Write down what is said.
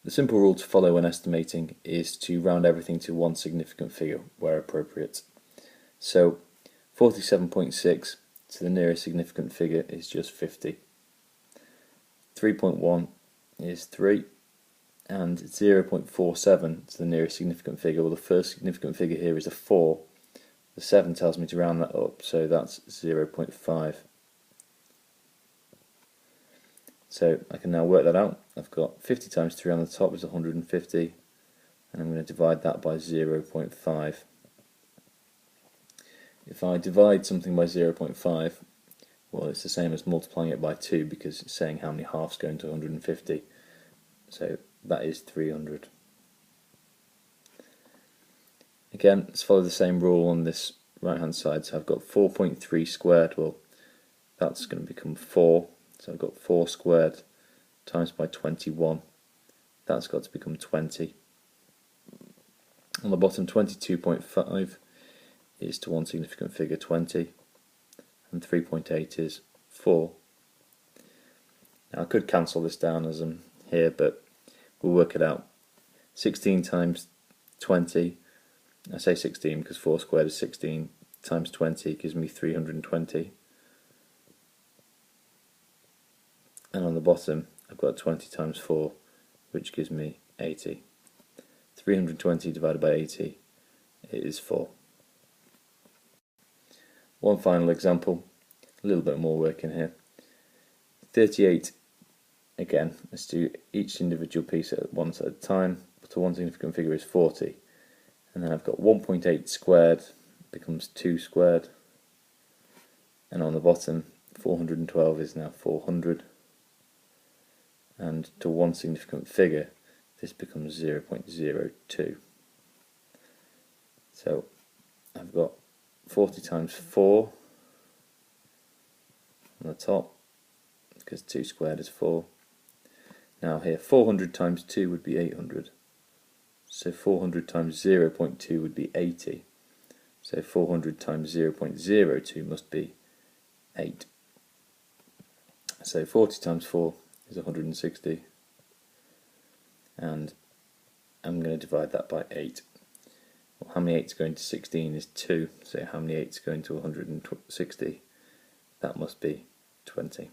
The simple rule to follow when estimating is to round everything to one significant figure where appropriate. So 47.6 to the nearest significant figure is just 50. 3.1 is 3, and 0.47 to the nearest significant figure. Well, the first significant figure here is a 4. The 7 tells me to round that up, so that's 0.5. So I can now work that out. I've got 50 times 3 on the top is 150, and I'm going to divide that by 0.5. If I divide something by 0.5, well, it's the same as multiplying it by 2 because it's saying how many halves go into 150. So that is 300. Again, let's follow the same rule on this right hand side. So I've got 4.3 squared. Well, that's going to become 4. So I've got 4 squared times by 21. That's got to become 20. On the bottom, 22.5 is to one significant figure 20, and 3.8 is 4. Now I could cancel this down as I'm here, but we'll work it out. 16 times 20, I say 16 because 4 squared is 16, times 20 gives me 320. And on the bottom I've got 20 times 4, which gives me 80. 320 divided by 80 is 4. One final example, a little bit more work in here. 38, again, let's do each individual piece at once at a time, but a one significant figure is 40. And then I've got 1.8 squared becomes 2 squared, and on the bottom 412 is now 400, and to one significant figure this becomes 0.02. So I've got 40 times 4 on the top, because 2 squared is 4. Now here 400 times 2 would be 800. So 400 times 0.2 would be 80. So 400 times 0.02 must be 8. So 40 times 4 is 160. And I'm going to divide that by 8. Well, how many 8s go into 16 is 2. So how many 8s go into 160? That must be 20.